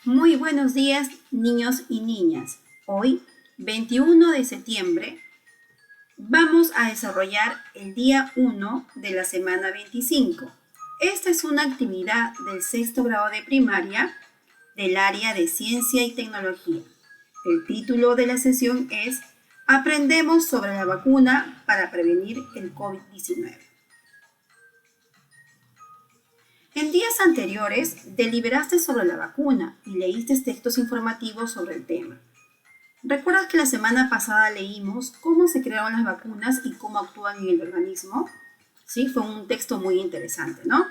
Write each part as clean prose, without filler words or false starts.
Muy buenos días, niños y niñas. Hoy, 21 de septiembre, vamos a desarrollar el día 1 de la semana 25. Esta es una actividad del sexto grado de primaria del área de ciencia y tecnología. El título de la sesión es Aprendemos sobre la vacuna para prevenir el COVID-19. En días anteriores, deliberaste sobre la vacuna y leíste textos informativos sobre el tema. ¿Recuerdas que la semana pasada leímos cómo se crearon las vacunas y cómo actúan en el organismo? Sí, fue un texto muy interesante, ¿no?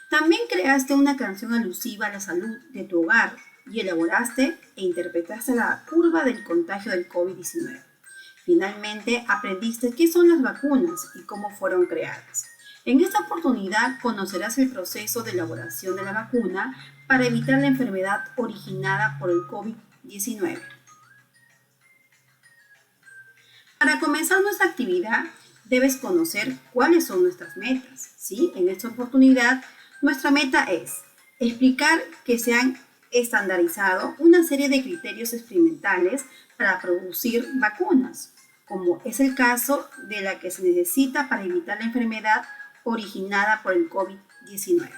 También creaste una canción alusiva a la salud de tu hogar y elaboraste e interpretaste la curva del contagio del COVID-19. Finalmente, aprendiste qué son las vacunas y cómo fueron creadas. En esta oportunidad conocerás el proceso de elaboración de la vacuna para evitar la enfermedad originada por el COVID-19. Para comenzar nuestra actividad, debes conocer cuáles son nuestras metas, ¿sí? En esta oportunidad, nuestra meta es explicar que se han estandarizado una serie de criterios experimentales para producir vacunas, como es el caso de la que se necesita para evitar la enfermedad originada por el COVID-19.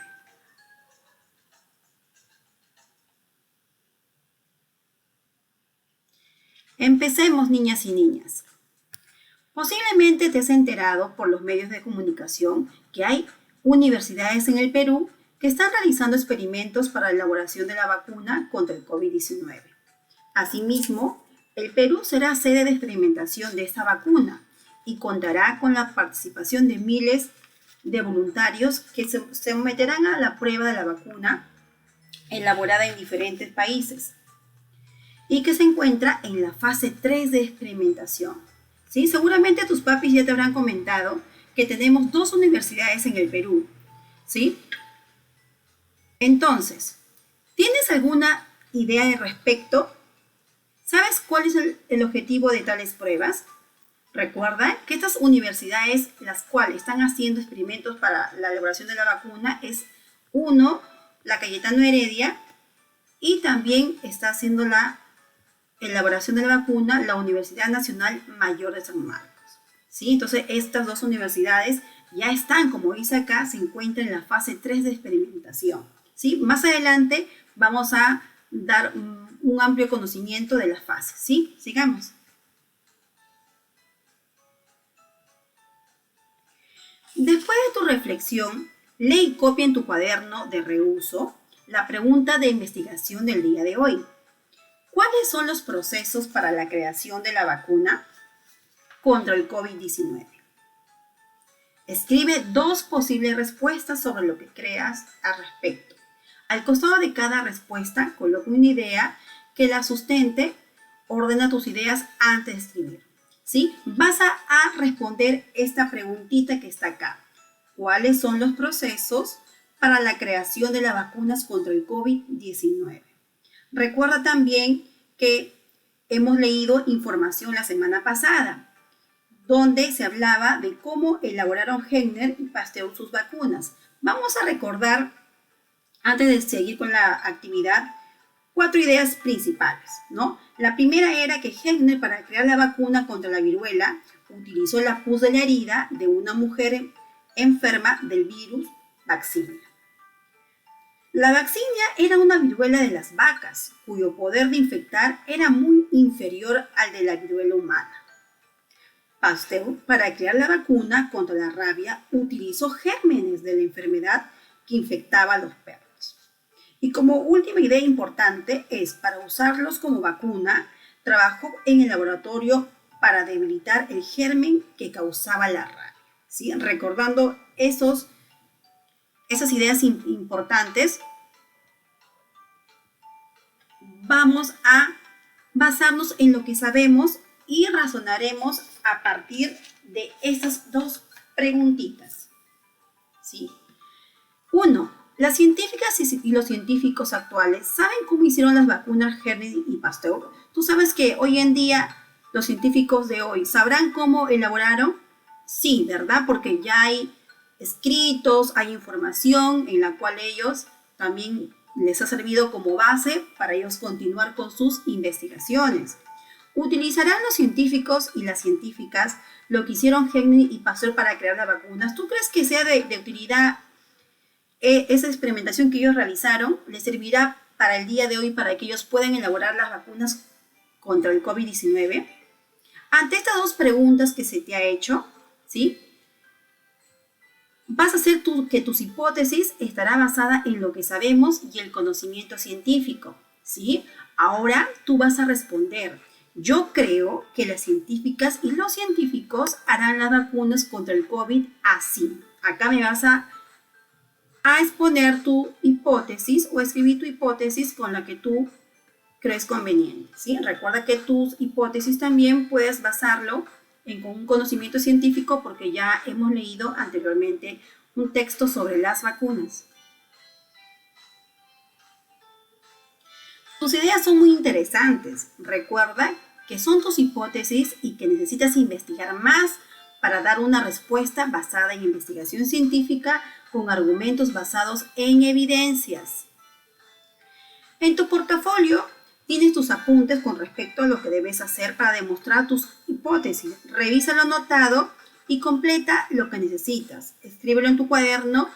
Empecemos, niñas y niñas. Posiblemente te has enterado por los medios de comunicación que hay universidades en el Perú que están realizando experimentos para la elaboración de la vacuna contra el COVID-19. Asimismo, el Perú será sede de experimentación de esta vacuna y contará con la participación de miles de voluntarios que se someterán a la prueba de la vacuna elaborada en diferentes países y que se encuentra en la fase 3 de experimentación. ¿Sí? Seguramente tus papis ya te habrán comentado que tenemos 2 universidades en el Perú. ¿Sí? Entonces, ¿tienes alguna idea al respecto? ¿Sabes cuál es el objetivo de tales pruebas? Recuerda que estas universidades, las cuales están haciendo experimentos para la elaboración de la vacuna, es uno, la Cayetano Heredia, y también está haciendo la elaboración de la vacuna la Universidad Nacional Mayor de San Marcos. ¿Sí? Entonces, estas 2 universidades ya están, como dice acá, se encuentran en la fase 3 de experimentación. ¿Sí? Más adelante vamos a dar un amplio conocimiento de las fases. ¿Sí? Sigamos. Después de tu reflexión, lee y copia en tu cuaderno de reuso la pregunta de investigación del día de hoy. ¿Cuáles son los procesos para la creación de la vacuna contra el COVID-19? Escribe 2 posibles respuestas sobre lo que creas al respecto. Al costado de cada respuesta, coloca una idea que la sustente. Ordena tus ideas antes de escribir. ¿Sí? Vas a responder esta preguntita que está acá. ¿Cuáles son los procesos para la creación de las vacunas contra el COVID-19? Recuerda también que hemos leído información la semana pasada, donde se hablaba de cómo elaboraron Henner y Pasteur sus vacunas. Vamos a recordar, antes de seguir con la actividad, 4 ideas principales, ¿no? La primera era que Henner, para crear la vacuna contra la viruela, utilizó la pus de la herida de una mujer enferma del virus Vaccinia. La vaccinia era una viruela de las vacas, cuyo poder de infectar era muy inferior al de la viruela humana. Pasteur, para crear la vacuna contra la rabia, utilizó gérmenes de la enfermedad que infectaba a los perros. Y como última idea importante es, para usarlos como vacuna, trabajó en el laboratorio para debilitar el germen que causaba la rabia. ¿Sí? Recordando esas ideas importantes, vamos a basarnos en lo que sabemos y razonaremos a partir de estas 2 preguntitas. ¿Sí? 1. Las científicas y los científicos actuales saben cómo hicieron las vacunas Henner y Pasteur. Tú sabes que hoy en día los científicos de hoy sabrán cómo elaboraron. Sí, ¿verdad? Porque ya hay escritos, hay información en la cual ellos también les ha servido como base para ellos continuar con sus investigaciones. ¿Utilizarán los científicos y las científicas lo que hicieron Henry y Pasteur para crear las vacunas? ¿Tú crees que sea de utilidad esa experimentación que ellos realizaron? ¿Les servirá para el día de hoy para que ellos puedan elaborar las vacunas contra el COVID-19? Ante estas dos preguntas que se te ha hecho, ¿sí? Vas a hacer que tus hipótesis estará basada en lo que sabemos y el conocimiento científico, ¿sí? Ahora tú vas a responder: yo creo que las científicas y los científicos harán las vacunas contra el COVID así. Acá me vas a exponer tu hipótesis o escribir tu hipótesis con la que tú crees conveniente, ¿sí? Recuerda que tus hipótesis también puedes basarlo en un conocimiento científico, porque ya hemos leído anteriormente un texto sobre las vacunas. Tus ideas son muy interesantes. Recuerda que son tus hipótesis y que necesitas investigar más para dar una respuesta basada en investigación científica con argumentos basados en evidencias. En tu portafolio tienes tus apuntes con respecto a lo que debes hacer para demostrar tus hipótesis. Revisa lo anotado y completa lo que necesitas. Escríbelo en tu cuaderno.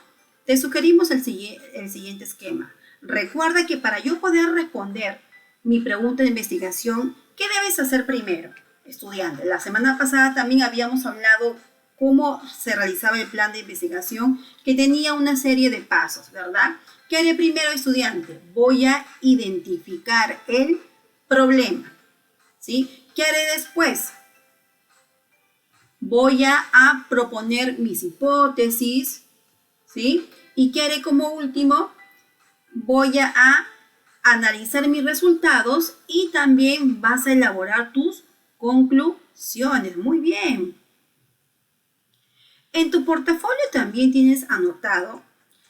Te sugerimos el siguiente esquema. Recuerda que para yo poder responder mi pregunta de investigación, ¿qué debes hacer primero, estudiante? La semana pasada también habíamos hablado cómo se realizaba el plan de investigación, que tenía una serie de pasos, ¿verdad? ¿Qué haré primero, estudiante? Voy a identificar el problema, ¿sí? ¿Qué haré después? Voy a proponer mis hipótesis, ¿sí? ¿Y qué haré como último? Voy a analizar mis resultados y también vas a elaborar tus conclusiones. Muy bien. En tu portafolio también tienes anotado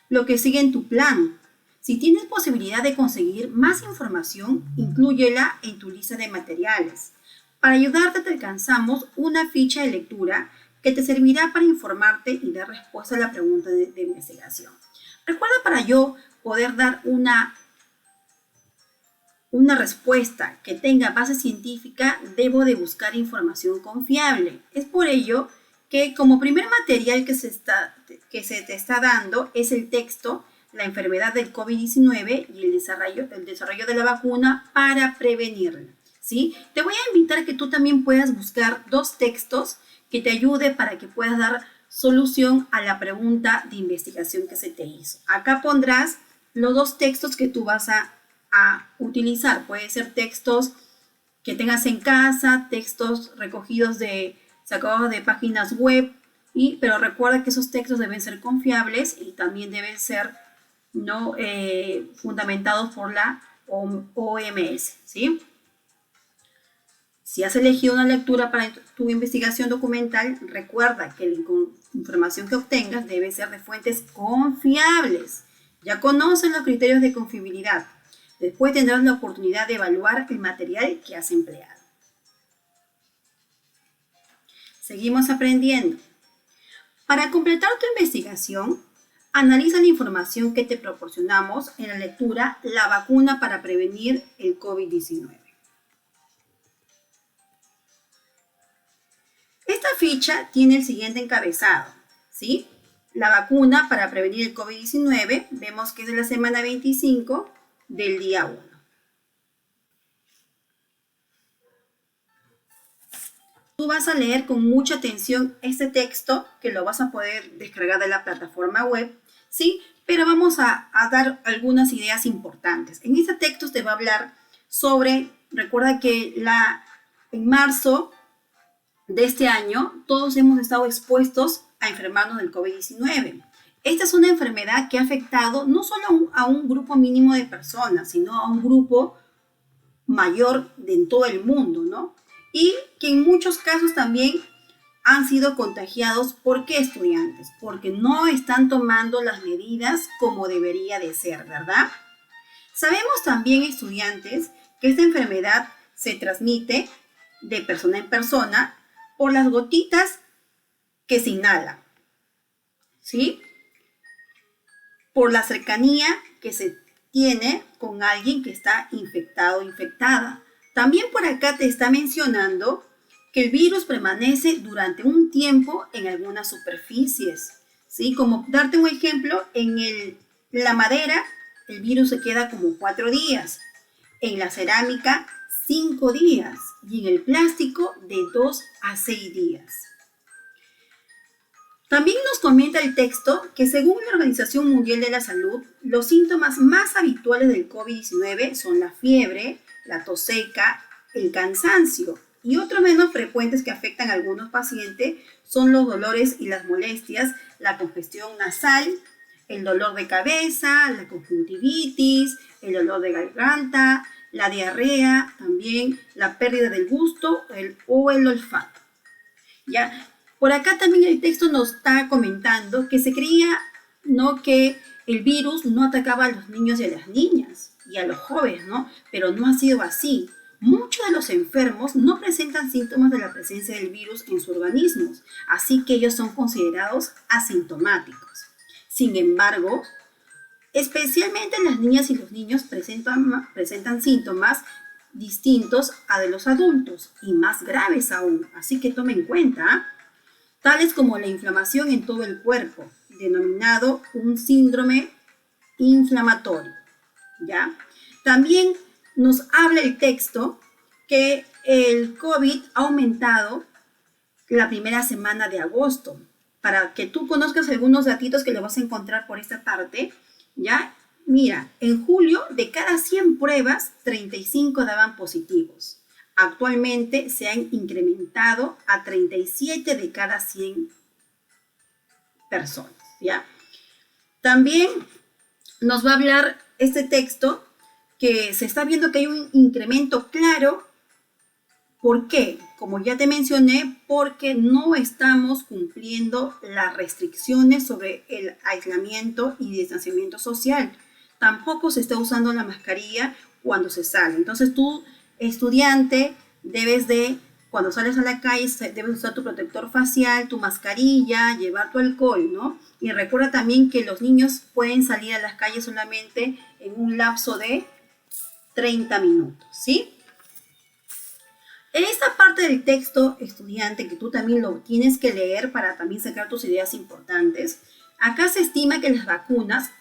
lo que sigue en tu plan. Si tienes posibilidad de conseguir más información, inclúyela en tu lista de materiales. Para ayudarte te alcanzamos una ficha de lectura que te servirá para informarte y dar respuesta a la pregunta de investigación. Recuerda, para yo poder dar una respuesta que tenga base científica, debo de buscar información confiable. Es por ello que como primer material que se te está dando es el texto La enfermedad del COVID-19 y el desarrollo de la vacuna para prevenirla, ¿sí? Te voy a invitar a que tú también puedas buscar dos textos que te ayude para que puedas dar solución a la pregunta de investigación que se te hizo. Acá pondrás los dos textos que tú vas a utilizar. Puede ser textos que tengas en casa, textos recogidos sacados de páginas web, pero recuerda que esos textos deben ser confiables y también deben ser fundamentados por la OMS, ¿sí? Si has elegido una lectura para tu investigación documental, recuerda que la información que obtengas debe ser de fuentes confiables. Ya conoces los criterios de confiabilidad. Después tendrás la oportunidad de evaluar el material que has empleado. Seguimos aprendiendo. Para completar tu investigación, analiza la información que te proporcionamos en la lectura La vacuna para prevenir el COVID-19. Esta ficha tiene el siguiente encabezado, ¿sí? La vacuna para prevenir el COVID-19, vemos que es de la semana 25 del día 1. Tú vas a leer con mucha atención este texto, que lo vas a poder descargar de la plataforma web, ¿sí? Pero vamos a dar algunas ideas importantes. En este texto te va a hablar sobre, recuerda que en marzo de este año, todos hemos estado expuestos a enfermarnos del COVID-19. Esta es una enfermedad que ha afectado no solo a un grupo mínimo de personas, sino a un grupo mayor en todo el mundo, ¿no? Y que en muchos casos también han sido contagiados. ¿Por qué, estudiantes? Porque no están tomando las medidas como debería de ser, ¿verdad? Sabemos también, estudiantes, que esta enfermedad se transmite de persona en persona por las gotitas que se inhalan, ¿sí? Por la cercanía que se tiene con alguien que está infectado o infectada. También por acá te está mencionando que el virus permanece durante un tiempo en algunas superficies, ¿sí? Como darte un ejemplo, en la madera el virus se queda como 4 días, en la cerámica 5 días y en el plástico de 2 a 6 días. También nos comenta el texto que según la Organización Mundial de la Salud, los síntomas más habituales del COVID-19 son la fiebre, la tos seca, el cansancio y otros menos frecuentes que afectan a algunos pacientes son los dolores y las molestias, la congestión nasal, el dolor de cabeza, la conjuntivitis, el dolor de garganta, la diarrea, también la pérdida del gusto o el olfato. ¿Ya? Por acá también el texto nos está comentando que se creía, ¿no?, que el virus no atacaba a los niños y a las niñas y a los jóvenes, ¿no? Pero no ha sido así. Muchos de los enfermos no presentan síntomas de la presencia del virus en sus organismos, así que ellos son considerados asintomáticos. Sin embargo, especialmente las niñas y los niños presentan síntomas distintos a de los adultos y más graves aún, así que tome en cuenta, tales como la inflamación en todo el cuerpo, denominado un síndrome inflamatorio, ¿ya? También nos habla el texto que el COVID ha aumentado la primera semana de agosto. Para que tú conozcas algunos datitos que le vas a encontrar por esta parte, ¿ya? Mira, en julio de cada 100 pruebas, 35 daban positivos. Actualmente se han incrementado a 37 de cada 100 personas, ¿ya? También nos va a hablar este texto que se está viendo que hay un incremento claro. ¿Por qué? Como ya te mencioné, porque no estamos cumpliendo las restricciones sobre el aislamiento y distanciamiento social. Tampoco se está usando la mascarilla cuando se sale. Entonces tú, estudiante, debes de, cuando sales a la calle, debes usar tu protector facial, tu mascarilla, llevar tu alcohol, ¿no? Y recuerda también que los niños pueden salir a las calles solamente en un lapso de 30 minutos, ¿sí? En esta parte del texto, estudiante, que tú también lo tienes que leer para también sacar tus ideas importantes, acá se estima que las vacunas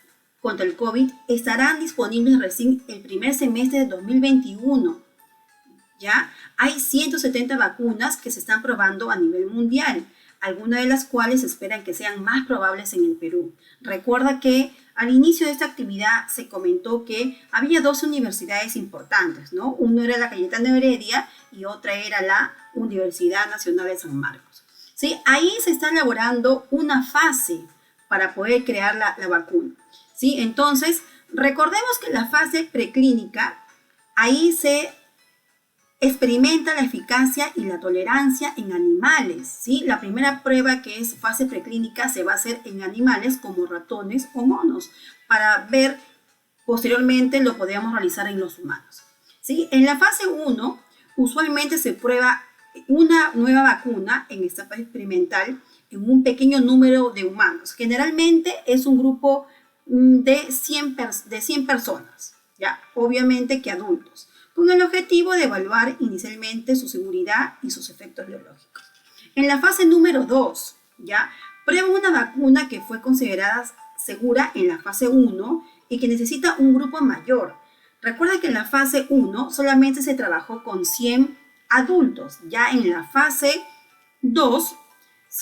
contra el COVID estarán disponibles recién el primer semestre de 2021. ¿Ya? Hay 170 vacunas que se están probando a nivel mundial, algunas de las cuales esperan que sean más probables en el Perú. Recuerda que al inicio de esta actividad se comentó que había 2 universidades importantes, ¿no? Uno era la Cayetano Heredia y otra era la Universidad Nacional de San Marcos. ¿Sí? Ahí se está elaborando una fase para poder crear la vacuna. ¿Sí? Entonces, recordemos que la fase preclínica, ahí se experimenta la eficacia y la tolerancia en animales, ¿sí? La primera prueba, que es fase preclínica, se va a hacer en animales como ratones o monos, para ver posteriormente lo podríamos realizar en los humanos, ¿sí? En la fase 1, usualmente se prueba una nueva vacuna en esta fase experimental en un pequeño número de humanos. Generalmente es un grupo de 100 personas, ¿ya? Obviamente que adultos, con el objetivo de evaluar inicialmente su seguridad y sus efectos biológicos. En la fase número 2, ¿ya? Prueba una vacuna que fue considerada segura en la fase 1 y que necesita un grupo mayor. Recuerda que en la fase 1 solamente se trabajó con 100 adultos. Ya en la fase 2,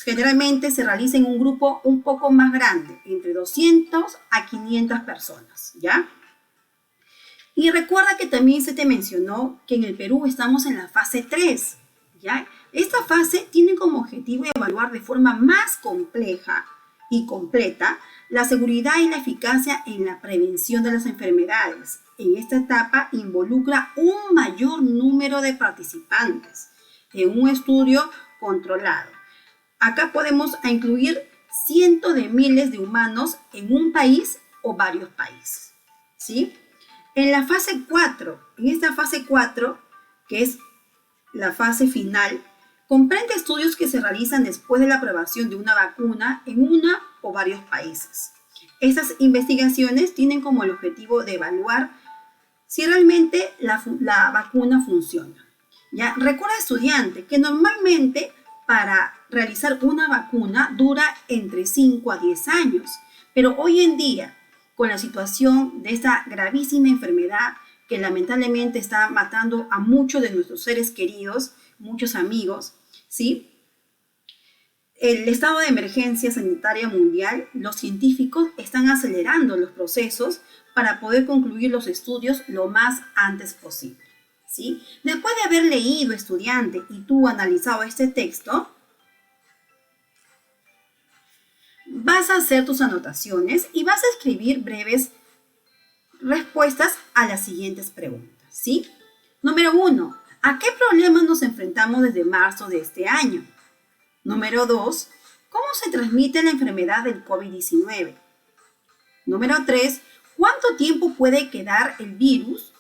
generalmente se realiza en un grupo un poco más grande, entre 200 a 500 personas, ¿ya? Y recuerda que también se te mencionó que en el Perú estamos en la fase 3, ¿ya? Esta fase tiene como objetivo evaluar de forma más compleja y completa la seguridad y la eficacia en la prevención de las enfermedades. En esta etapa involucra un mayor número de participantes en un estudio controlado. Acá podemos incluir cientos de miles de humanos en un país o varios países, ¿sí? En la fase 4, en esta fase 4, que es la fase final, comprende estudios que se realizan después de la aprobación de una vacuna en una o varios países. Estas investigaciones tienen como el objetivo de evaluar si realmente la vacuna funciona. ¿Ya? Recuerda, estudiante, que normalmente para realizar una vacuna dura entre 5 a 10 años, pero hoy en día, con la situación de esta gravísima enfermedad que lamentablemente está matando a muchos de nuestros seres queridos, muchos amigos, ¿sí? El estado de emergencia sanitaria mundial, los científicos están acelerando los procesos para poder concluir los estudios lo más antes posible, ¿sí? Después de haber leído, estudiante, y tú analizado este texto, vas a hacer tus anotaciones y vas a escribir breves respuestas a las siguientes preguntas, ¿sí? Número 1. ¿A qué problemas nos enfrentamos desde marzo de este año? Número 2. ¿Cómo se transmite la enfermedad del COVID-19? Número 3. ¿Cuánto tiempo puede quedar el virus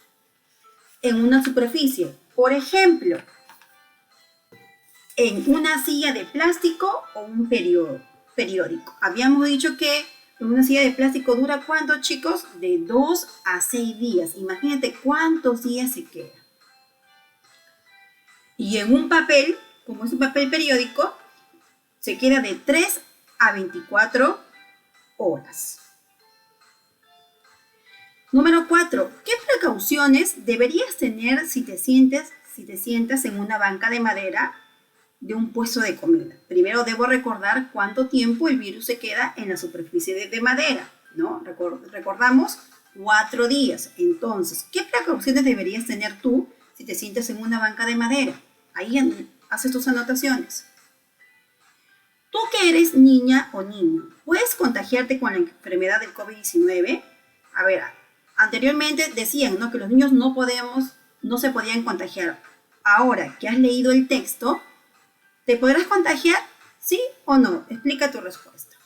en una superficie? Por ejemplo, en una silla de plástico o un periódico. Habíamos dicho que una silla de plástico dura, ¿cuánto, chicos? De 2 a 6 días. Imagínate cuántos días se queda. Y en un papel, como es un papel periódico, se queda de 3 a 24 horas. Número 4. ¿Qué precauciones deberías tener si te sientas en una banca de madera de un puesto de comida? Primero debo recordar cuánto tiempo el virus se queda en la superficie de madera, ¿no? Recordamos 4 días. Entonces, ¿qué precauciones deberías tener tú si te sientas en una banca de madera? Ahí haces tus anotaciones. Tú que eres niña o niño, ¿puedes contagiarte con la enfermedad del COVID-19? A ver, anteriormente decían, ¿no?, que los niños no se podían contagiar. Ahora que has leído el texto, ¿te podrás contagiar? ¿Sí o no? Explica tu respuesta.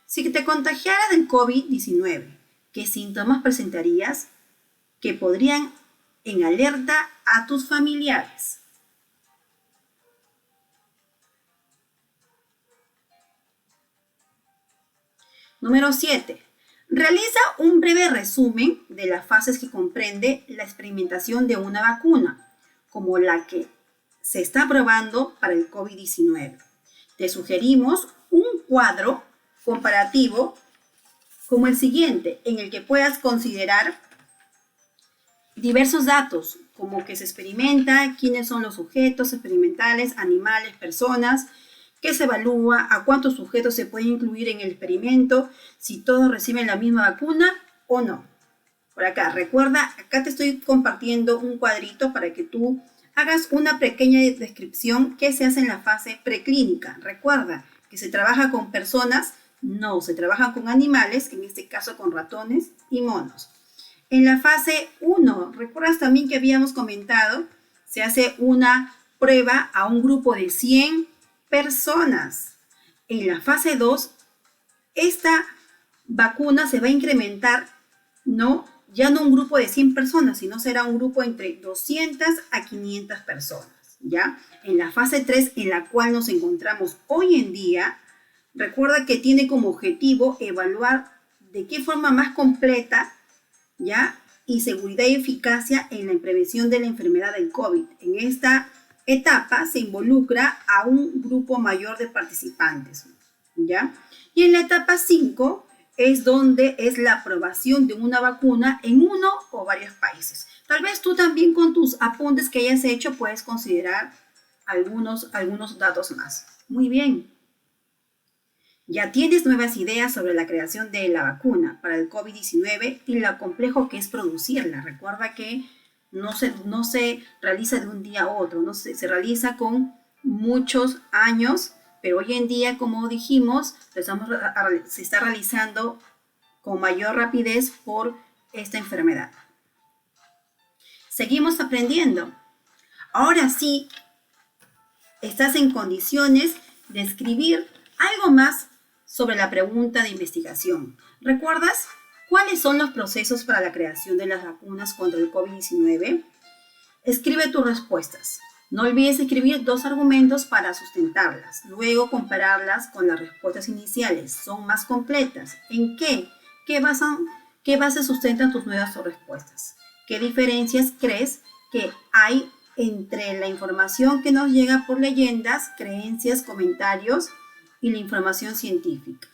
Si te contagiaras del COVID-19, ¿qué síntomas presentarías que podrían en alerta a tus familiares? Número 7. Realiza un breve resumen de las fases que comprende la experimentación de una vacuna, como la que se está probando para el COVID-19. Te sugerimos un cuadro comparativo como el siguiente, en el que puedas considerar diversos datos, como que se experimenta, quiénes son los sujetos experimentales, animales, personas, qué se evalúa, a cuántos sujetos se puede incluir en el experimento, si todos reciben la misma vacuna o no. Por acá, recuerda, acá te estoy compartiendo un cuadrito para que tú hagas una pequeña descripción que se hace en la fase preclínica. Recuerda que se trabaja con personas, no, se trabaja con animales, en este caso con ratones y monos. En la fase 1, ¿recuerdas también que habíamos comentado? Se hace una prueba a un grupo de 100 personas. En la fase 2, esta vacuna se va a incrementar, ¿no? Ya no un grupo de 100 personas, sino será un grupo entre 200 a 500 personas, ¿ya? En la fase 3, en la cual nos encontramos hoy en día, recuerda que tiene como objetivo evaluar de qué forma más completa, ¿ya?, y seguridad y eficacia en la prevención de la enfermedad del COVID. En esta etapa se involucra a un grupo mayor de participantes, ¿ya? Y en la etapa 5 es donde es la aprobación de una vacuna en uno o varios países. Tal vez tú también con tus apuntes que hayas hecho puedes considerar algunos datos más. Muy bien. Ya tienes nuevas ideas sobre la creación de la vacuna para el COVID-19 y lo complejo que es producirla. Recuerda que no se realiza de un día a otro, no se realiza con muchos años, pero hoy en día, como dijimos, se está realizando con mayor rapidez por esta enfermedad. Seguimos aprendiendo. Ahora sí, estás en condiciones de escribir algo más sobre la pregunta de investigación. ¿Recuerdas cuáles son los procesos para la creación de las vacunas contra el COVID-19? Escribe tus respuestas. No olvides escribir dos argumentos para sustentarlas, luego compararlas con las respuestas iniciales. ¿Son más completas? ¿En qué? ¿Qué bases sustentan tus nuevas respuestas? ¿Qué diferencias crees que hay entre la información que nos llega por leyendas, creencias, comentarios y la información científica?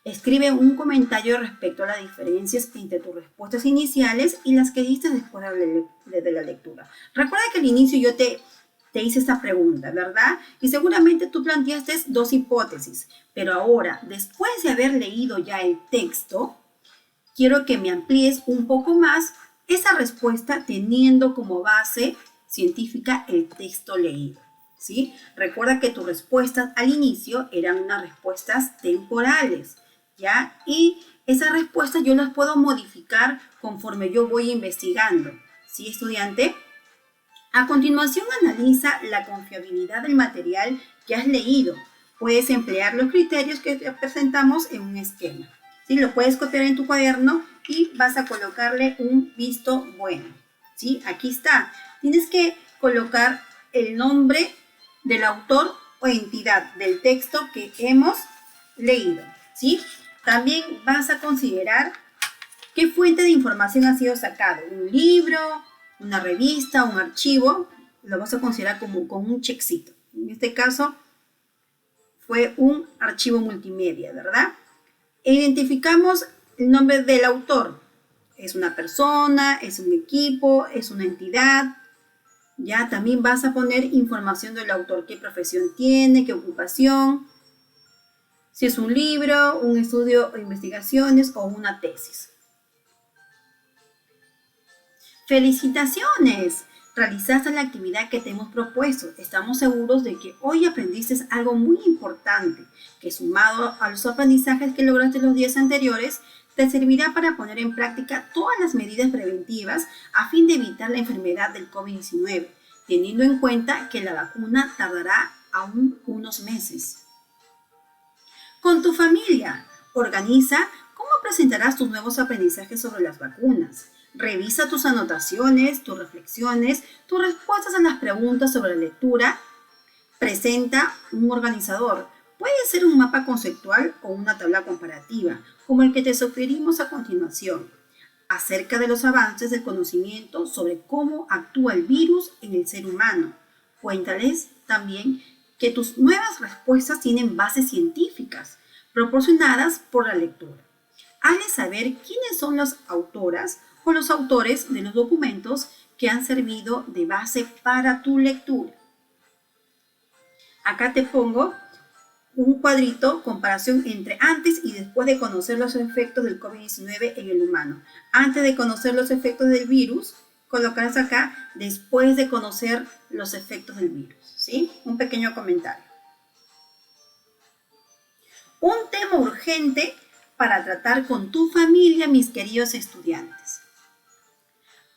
Escribe un comentario respecto a las diferencias entre tus respuestas iniciales y las que diste después de la lectura. Recuerda que al inicio yo te hice esta pregunta, ¿verdad? Y seguramente tú planteaste dos hipótesis, pero ahora, después de haber leído ya el texto, quiero que me amplíes un poco más esa respuesta teniendo como base científica el texto leído, ¿sí? Recuerda que tus respuestas al inicio eran unas respuestas temporales, ¿ya? Y esas respuestas yo las puedo modificar conforme yo voy investigando, ¿sí, estudiante? A continuación, analiza la confiabilidad del material que has leído. Puedes emplear los criterios que te presentamos en un esquema. ¿Sí? Lo puedes copiar en tu cuaderno y vas a colocarle un visto bueno. ¿Sí? Aquí está. Tienes que colocar el nombre del autor o entidad del texto que hemos leído. ¿Sí? También vas a considerar qué fuente de información ha sido sacado. Un libro, una revista, un archivo, lo vas a considerar como con un checkcito. En este caso fue un archivo multimedia, ¿verdad? Identificamos el nombre del autor. Es una persona, es un equipo, es una entidad. Ya también vas a poner información del autor, qué profesión tiene, qué ocupación, si es un libro, un estudio o investigaciones o una tesis. ¡Felicitaciones! Realizaste la actividad que te hemos propuesto. Estamos seguros de que hoy aprendiste algo muy importante, que sumado a los aprendizajes que lograste los días anteriores, te servirá para poner en práctica todas las medidas preventivas a fin de evitar la enfermedad del COVID-19, teniendo en cuenta que la vacuna tardará aún unos meses. Con tu familia, organiza cómo presentarás tus nuevos aprendizajes sobre las vacunas. Revisa tus anotaciones, tus reflexiones, tus respuestas a las preguntas sobre la lectura. Presenta un organizador. Puede ser un mapa conceptual o una tabla comparativa, como el que te sugerimos a continuación, acerca de los avances del conocimiento sobre cómo actúa el virus en el ser humano. Cuéntales también que tus nuevas respuestas tienen bases científicas proporcionadas por la lectura. Hazles saber quiénes son las autoras o los autores de los documentos que han servido de base para tu lectura. Acá te pongo un cuadrito, comparación entre antes y después de conocer los efectos del COVID-19 en el humano. Antes de conocer los efectos del virus, colocarás acá después de conocer los efectos del virus, ¿sí? Un pequeño comentario. Un tema urgente para tratar con tu familia, mis queridos estudiantes.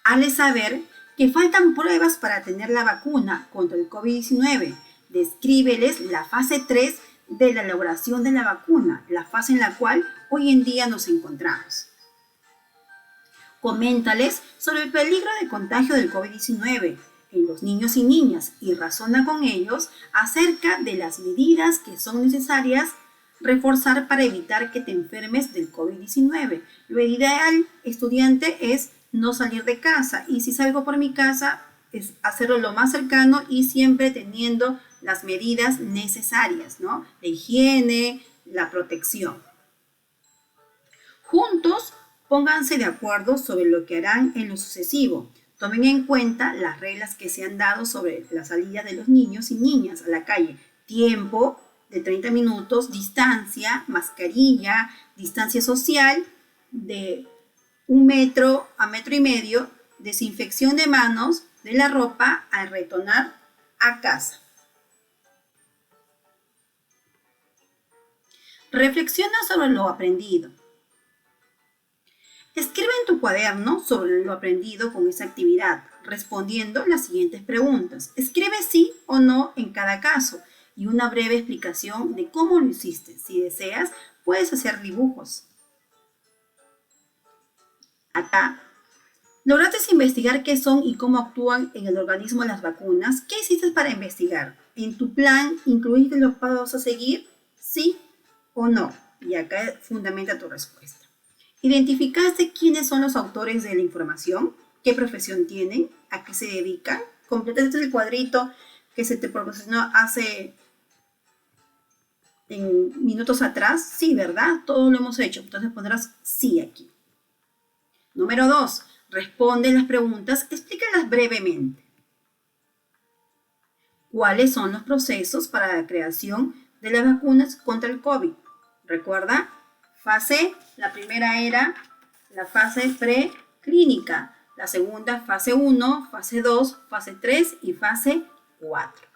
Hazles saber que faltan pruebas para tener la vacuna contra el COVID-19. Descríbeles la fase 3 de la elaboración de la vacuna, la fase en la cual hoy en día nos encontramos. Coméntales sobre el peligro de contagio del COVID-19 en los niños y niñas y razona con ellos acerca de las medidas que son necesarias reforzar para evitar que te enfermes del COVID-19. Lo ideal, estudiante, es no salir de casa, y si salgo por mi casa, es hacerlo lo más cercano y siempre teniendo las medidas necesarias, ¿no? La higiene, la protección. Juntos, pónganse de acuerdo sobre lo que harán en lo sucesivo. Tomen en cuenta las reglas que se han dado sobre la salida de los niños y niñas a la calle. Tiempo de 30 minutos, distancia, mascarilla, distancia social de 1 metro a 1,5 metros, desinfección de manos, de la ropa al retornar a casa. Reflexiona sobre lo aprendido. Escribe en tu cuaderno sobre lo aprendido con esa actividad, respondiendo las siguientes preguntas. Escribe sí o no en cada caso y una breve explicación de cómo lo hiciste. Si deseas, puedes hacer dibujos. Acá ¿Lograste investigar qué son y cómo actúan en el organismo las vacunas? ¿Qué hiciste para investigar? ¿En tu plan incluiste los pasos a seguir? ¿Sí o no? Y acá fundamenta tu respuesta. ¿Identificaste quiénes son los autores de la información? ¿Qué profesión tienen? ¿A qué se dedican? ¿Completaste el cuadrito que se te proporcionó hace en minutos atrás? Sí, ¿verdad? Todo lo hemos hecho. Entonces pondrás sí aquí. Número 2. Responde las preguntas, explícalas brevemente. ¿Cuáles son los procesos para la creación de las vacunas contra el COVID? Recuerda, la primera era la fase preclínica, la segunda fase 1, fase 2, fase 3 y fase 4.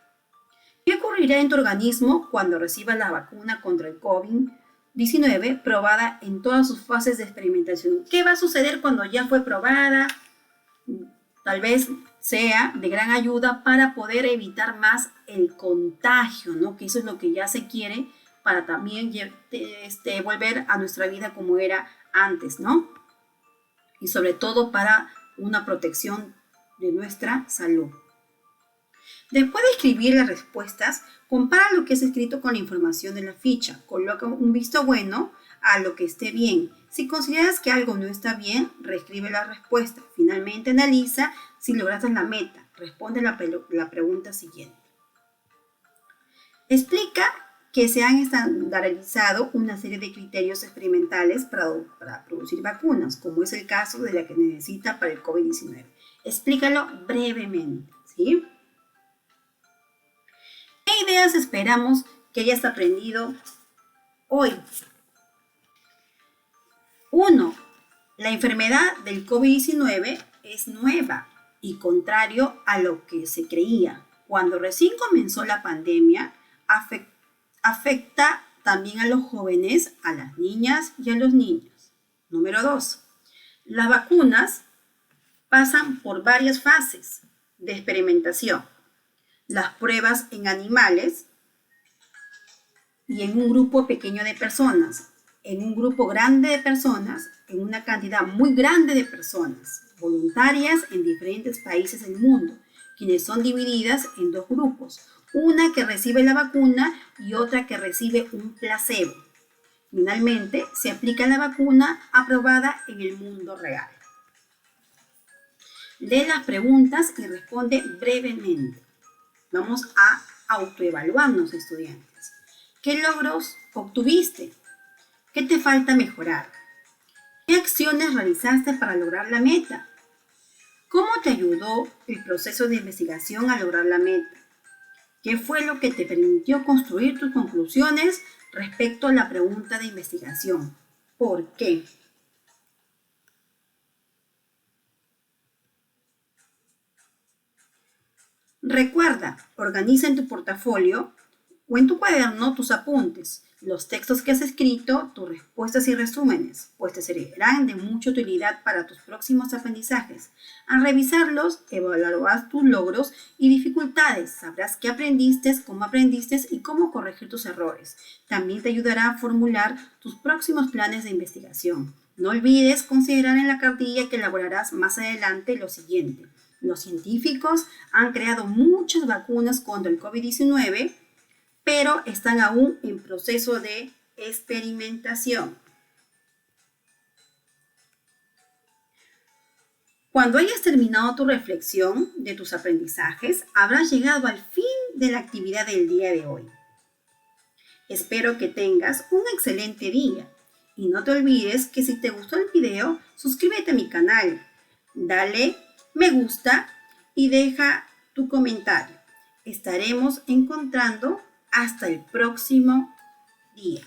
¿Qué ocurrirá en tu organismo cuando recibas la vacuna contra el COVID-19 probada en todas sus fases de experimentación? ¿Qué va a suceder cuando ya fue probada? Tal vez sea de gran ayuda para poder evitar más el contagio, ¿no? Que eso es lo que ya se quiere para también volver a nuestra vida como era antes, ¿no? Y sobre todo para una protección de nuestra salud. Después de escribir las respuestas, compara lo que es escrito con la información de la ficha. Coloca un visto bueno a lo que esté bien. Si consideras que algo no está bien, reescribe la respuesta. Finalmente, analiza si lograste la meta. Responde la pregunta siguiente. Explica que se han estandarizado una serie de criterios experimentales para producir vacunas, como es el caso de la que necesita para el COVID-19. Explícalo brevemente, ¿sí? ¿Qué ideas esperamos que hayas aprendido hoy? 1. La enfermedad del COVID-19 es nueva y contrario a lo que se creía. Cuando recién comenzó la pandemia, afecta también a los jóvenes, a las niñas y a los niños. Número 2. Las vacunas pasan por varias fases de experimentación. Las pruebas en animales y en un grupo pequeño de personas, en un grupo grande de personas, en una cantidad muy grande de personas, voluntarias en diferentes países del mundo, quienes son divididas en dos grupos, una que recibe la vacuna y otra que recibe un placebo. Finalmente, se aplica la vacuna aprobada en el mundo real. Lee las preguntas y responde brevemente. Vamos a autoevaluarnos, estudiantes. ¿Qué logros obtuviste? ¿Qué te falta mejorar? ¿Qué acciones realizaste para lograr la meta? ¿Cómo te ayudó el proceso de investigación a lograr la meta? ¿Qué fue lo que te permitió construir tus conclusiones respecto a la pregunta de investigación? ¿Por qué? Recuerda, organiza en tu portafolio o en tu cuaderno tus apuntes, los textos que has escrito, tus respuestas y resúmenes, pues te servirán de mucha utilidad para tus próximos aprendizajes. Al revisarlos, evaluarás tus logros y dificultades, sabrás qué aprendiste, cómo aprendiste y cómo corregir tus errores. También te ayudará a formular tus próximos planes de investigación. No olvides considerar en la cartilla que elaborarás más adelante lo siguiente. Los científicos han creado muchas vacunas contra el COVID-19, pero están aún en proceso de experimentación. Cuando hayas terminado tu reflexión de tus aprendizajes, habrás llegado al fin de la actividad del día de hoy. Espero que tengas un excelente día y no te olvides que si te gustó el video, suscríbete a mi canal, dale me gusta y deja tu comentario. Estaremos encontrando hasta el próximo día.